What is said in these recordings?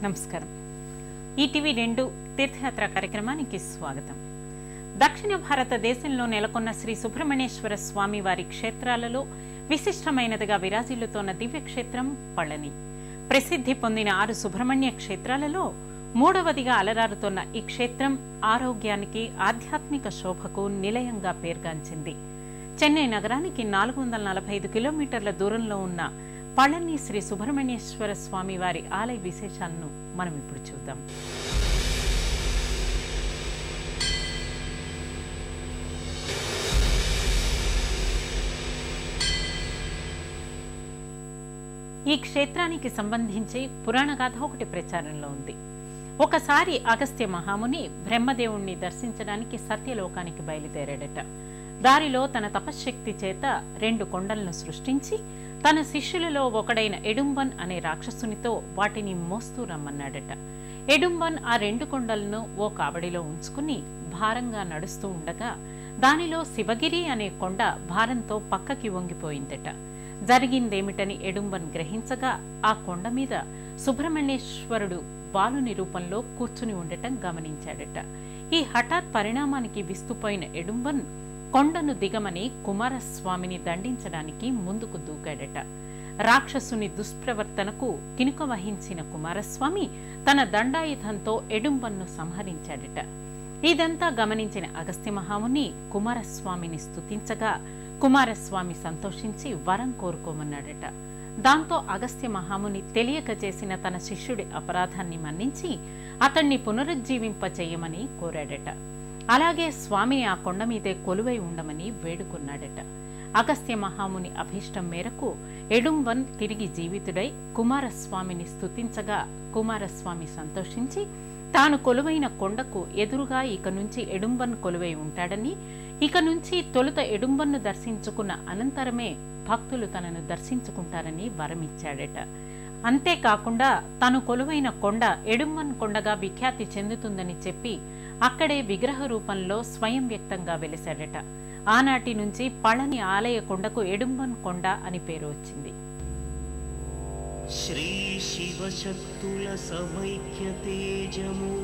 నమస్కారం. ఈటీవీ 2 తీర్థయాత్ర కార్యక్రమానికి స్వాగతం. దక్షిణ భారతదేశంలో నెలకొన్న శ్రీ సుబ్రహ్మణ్యేశ్వర స్వామి వారి క్షేత్రాలలో విశిష్టమైనదిగా విరాజిల్లుతోన్న దివ్యక్షేత్రం పళని. ప్రసిద్ధి పొందిన 6 సుబ్రహ్మణ్య క్షేత్రాలలో మూడవదిగా అలరారుతోన్న ఈ క్షేత్రం ఆరోగ్యానికి, ఆధ్యాత్మిక శోభకు నిలయంగా పేర్గాంచింది. చెన్నై నగరానికి 445 కిలోమీటర్ల దూరంలో ఉన్న పళని శ్రీ సుబ్రహ్మణ్యేశ్వర స్వామి వారి ఆలయ విశేషాలను మనం ఇప్పుడు చూద్దాం. ఈ క్షేత్రానికి సంబంధించి పురాణగాథ ఒకటి ప్రచారంలో ఉంది. ఒకసారి అగస్త్య మహాముని బ్రహ్మదేవుణ్ణి దర్శించడానికి సత్యలోకానికి బయలుదేరాడట. దారిలో తన తపశ్శక్తి చేత 2 కొండలను సృష్టించి తన శిష్యులలో ఒకడైన ఎడుంబన్ అనే రాక్షసునితో వాటిని మోస్తూ రమ్మన్నాడట. ఎడుంబన్ ఆ 2 కొండలను ఓ కావడిలో ఉంచుకుని భారంగా నడుస్తూ ఉండగా దానిలో శివగిరి అనే కొండ భారంతో పక్కకి వంగిపోయిందట. జరిగిందేమిటని ఎడుంబన్ గ్రహించగా ఆ కొండ మీద సుబ్రహ్మణ్యేశ్వరుడు బాలుని రూపంలో కూర్చుని ఉండటం గమనించాడట. ఈ హఠాత్ పరిణామానికి విస్తుపోయిన ఎడుంబన్ కొండను దిగమని కుమారస్వామిని దండించడానికి ముందుకు దూకాడట. రాక్షసుని దుష్ప్రవర్తనకు కినుక వహించిన కుమారస్వామి తన దండాయుధంతో ఎడుంబన్ను సంహరించాడట. ఇదంతా గమనించిన అగస్త్య మహాముని కుమారస్వామిని స్తుతించగా కుమారస్వామి సంతోషించి వరం కోరుకోమన్నాడట. దాంతో అగస్త్య మహాముని తెలియక చేసిన తన శిష్యుడి అపరాధాన్ని మన్నించి అతన్ని పునరుజ్జీవింపచేయమని కోరాడట. అలాగే స్వామిని ఆ కొండ మీదే కొలువై ఉండమని వేడుకున్నాడట. అగస్త్య మహాముని అభీష్టం మేరకు ఎడుంబన్ తిరిగి జీవితుడై కుమారస్వామిని స్తుతించగా కుమారస్వామి సంతోషించి తాను కొలువైన కొండకు ఎదురుగా ఇక నుంచి ఎడుంబన్ కొలువై ఉంటాడని, ఇక నుంచి తొలుత ఎడుంబన్ను దర్శించుకున్న అనంతరమే భక్తులు తనను దర్శించుకుంటారని వరమిచ్చాడట. అంతేకాకుండా తాను కొలువైన కొండ ఎడుంబన్ కొండగా విఖ్యాతి చెందుతుందని చెప్పి అక్కడే విగ్రహ రూపంలో స్వయం వ్యక్తంగా వెలిశాడట. ఆనాటి నుంచి పళని ఆలయ కొండకు ఎడుంబన్ కొండ అని పేరు వచ్చింది. శ్రీ శివశక్తుల సమైక్య తేజము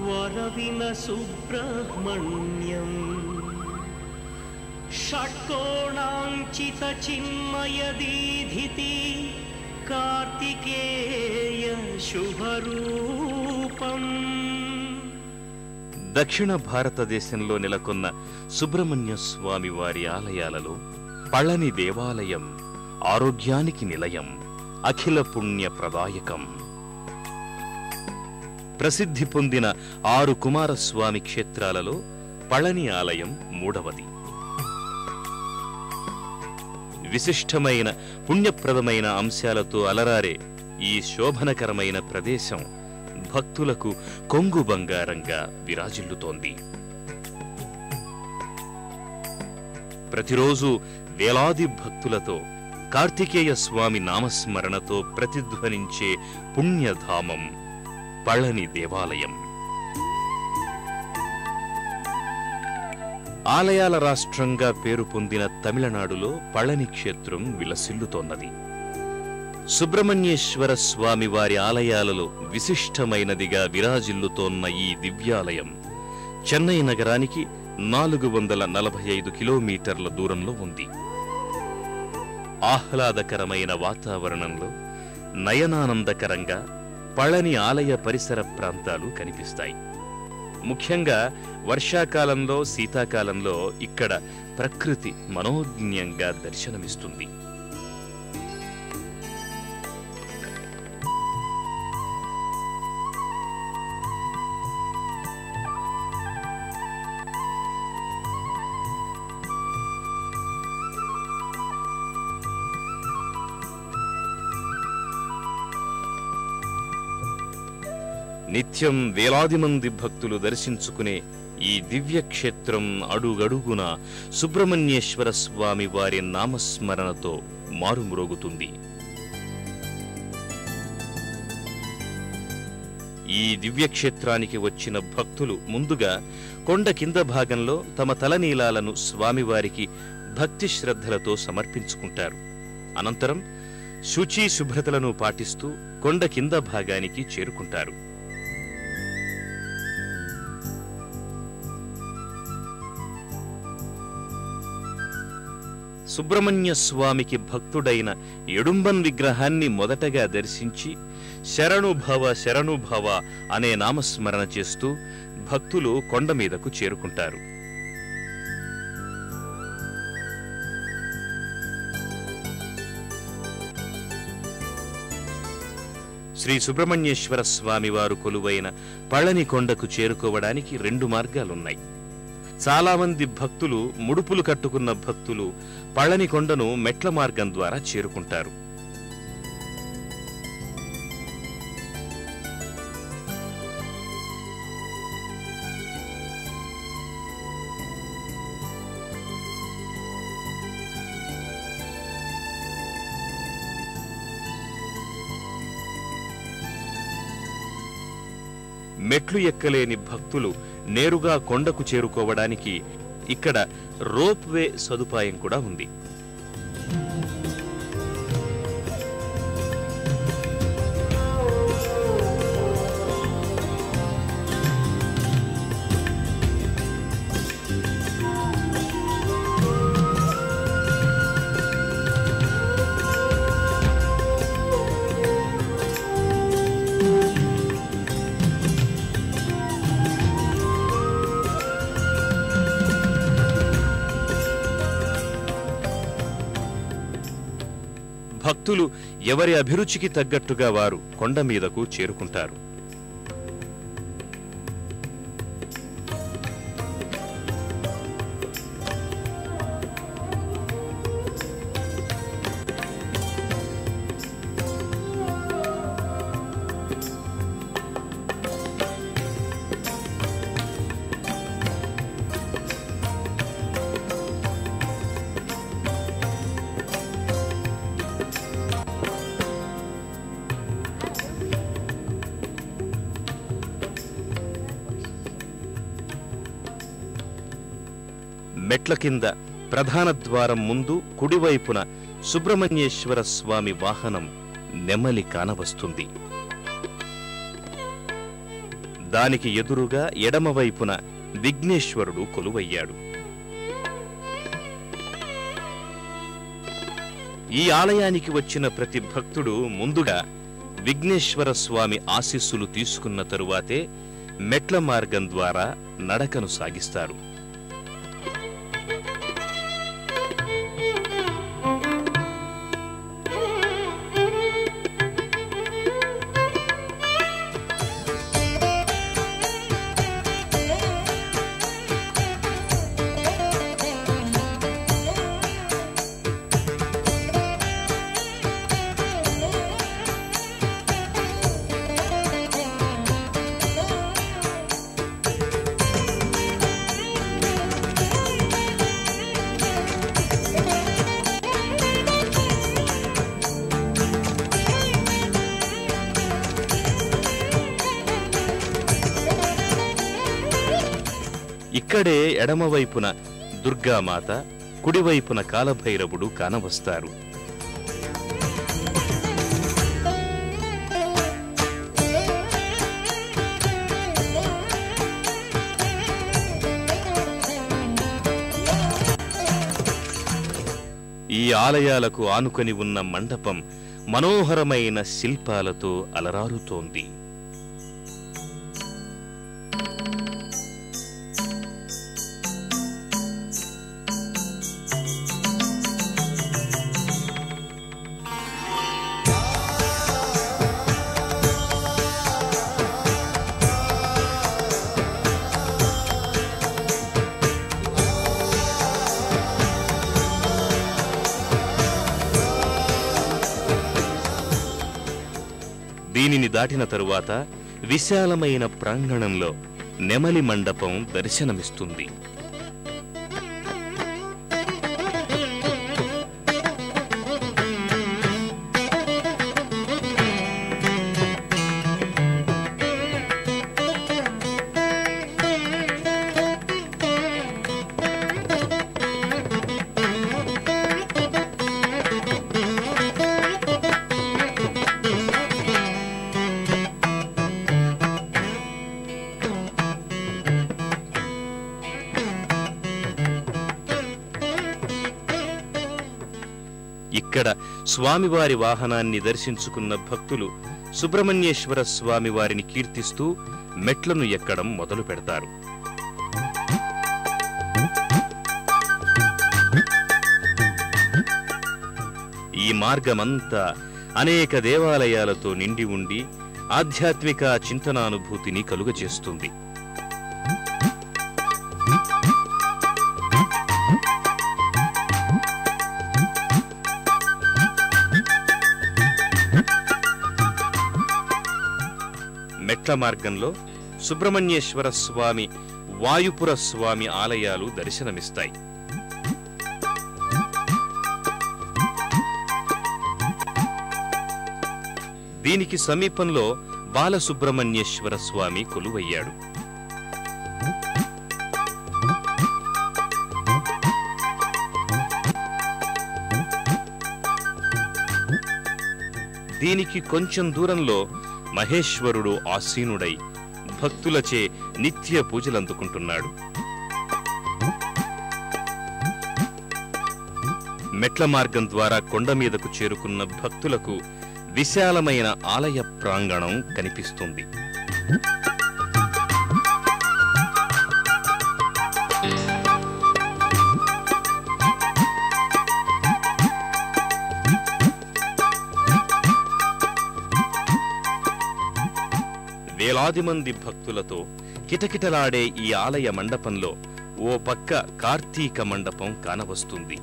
వరవిన సుబ్రహ్మణ్యం షట్కోణాంచిత చిన్మయ దీధితి కార్తికేయ శుభరూపం. దక్షిణ భారతదేశంలో నెలకొన్న సుబ్రహ్మణ్య స్వామి వారి ఆలయాలలో పళని దేవాలయం ఆరోగ్యానికి నిలయం, అఖిల పుణ్య ప్రదాయకం. ప్రసిద్ధి పొందిన 6 కుమారస్వామి క్షేత్రాలలో పళని ఆలయం మూడవది. విశిష్టమైన పుణ్యప్రదమైన అంశాలతో అలరారే ఈ శోభనకరమైన ప్రదేశం భక్తులకు కొంగు బంగారంగా విరాజిల్లుతోంది. ప్రతిరోజు వేలాది భక్తులతో కార్తికేయ స్వామి నామస్మరణతో ప్రతిధ్వనించే పుణ్యధామం పళని దేవాలయం. ఆలయాల రాష్ట్రంగా పేరు పొందిన తమిళనాడులో పళని క్షేత్రం విలసిల్లుతోన్నది. సుబ్రహ్మణ్యేశ్వర స్వామి వారి ఆలయాలలో విశిష్టమైనదిగా విరాజిల్లుతోన్న ఈ దివ్యాలయం చెన్నై నగరానికి 445 కిలోమీటర్ల దూరంలో ఉంది. ఆహ్లాదకరమైన వాతావరణంలో నయనానందకరంగా పళని ఆలయ పరిసర ప్రాంతాలు కనిపిస్తాయి. ముఖ్యంగా వర్షాకాలంలో, శీతాకాలంలో ఇక్కడ ప్రకృతి మనోజ్ఞంగా దర్శనమిస్తుంది. నిత్యం వేలాది మంది భక్తులు దర్శించుకునే ఈ దివ్యక్షేత్రం అడుగడుగున సుబ్రహ్మణ్యేశ్వర స్వామి వారి నామస్మరణతో మారుమ్రోగుతుంది. ఈ దివ్యక్షేత్రానికి వచ్చిన భక్తులు ముందుగా కొండ కింద భాగంలో తమ తలనీలాలను స్వామివారికి భక్తి శ్రద్ధలతో సమర్పించుకుంటారు. అనంతరం శుచి శుభ్రతలను పాటిస్తూ కొండ కింద భాగానికి చేరుకుంటారు. సుబ్రహ్మణ్య స్వామికి భక్తుడైన ఎడుంబన్ విగ్రహాన్ని మొదటగా దర్శించి శరణుభవ శరణుభవ అనే నామస్మరణ చేస్తూ భక్తులు కొండ మీదకు చేరుకుంటారు. శ్రీ సుబ్రహ్మణ్యేశ్వర స్వామి వారు కొలువైన పళని కొండకు చేరుకోవడానికి 2 మార్గాలున్నాయి. చాలా మంది భక్తులు, ముడుపులు కట్టుకున్న భక్తులు పళని కొండను మెట్ల మార్గం ద్వారా చేరుకుంటారు. మెట్లు ఎక్కలేని భక్తులు నేరుగా కొండకు చేరుకోవడానికి ఇక్కడ రోప్ వే సదుపాయం కూడా ఉంది. భక్తులు ఎవరి అభిరుచికి తగ్గట్టుగా వారు కొండ మీదకు చేరుకుంటారు. మెట్ల కింద ప్రధాన ద్వారం ముందు కుడివైపున సుబ్రహ్మణ్యేశ్వర స్వామి వాహనం నెమలి కానవస్తుంది. దానికి ఎదురుగా ఎడమవైపున విఘ్నేశ్వరుడు కొలువయ్యాడు. ఈ ఆలయానికి వచ్చిన ప్రతి భక్తుడు ముందుగా విఘ్నేశ్వర స్వామి ఆశీస్సులు తీసుకున్న తరువాతే మెట్ల మార్గం ద్వారా నడకను సాగిస్తారు. ఇక్కడే ఎడమవైపున దుర్గామాత, కుడివైపున కాలభైరవుడు కానవస్తారు. ఈ ఆలయాలకు ఆనుకొని ఉన్న మండపం మనోహరమైన శిల్పాలతో అలరారుతోంది. దీనిని దాటిన తరువాత విశాలమైన ప్రాంగణంలో నెమలి మండపం దర్శనమిస్తుంది. ఇక్కడ స్వామివారి వాహనాన్ని దర్శించుకున్న భక్తులు సుబ్రహ్మణ్యేశ్వర స్వామివారిని కీర్తిస్తూ మెట్లను ఎక్కడం మొదలు పెడతారు. ఈ మార్గమంతా అనేక దేవాలయాలతో నిండి ఉండి ఆధ్యాత్మిక చింతనానుభూతిని కలుగచేస్తుంది. మెట్ల మార్గంలో సుబ్రహ్మణ్యేశ్వర స్వామి, వాయుపుర స్వామి ఆలయాలు దర్శనమిస్తాయి. దీనికి సమీపంలో బాలసుబ్రహ్మణ్యేశ్వర స్వామి కొలువయ్యాడు. దీనికి కొంచెం దూరంలో మహేశ్వరుడు ఆసీనుడై భక్తులచే నిత్య పూజలందుకుంటున్నాడు. మెట్ల మార్గం ద్వారా కొండ మీదకు చేరుకున్న భక్తులకు విశాలమైన ఆలయ ప్రాంగణం కనిపిస్తుంది. వేలాది మంది భక్తులతో కిటకిటలాడే ఈ ఆలయ మండపంలో ఓ పక్క కార్తీక మండపం కానవస్తుంది.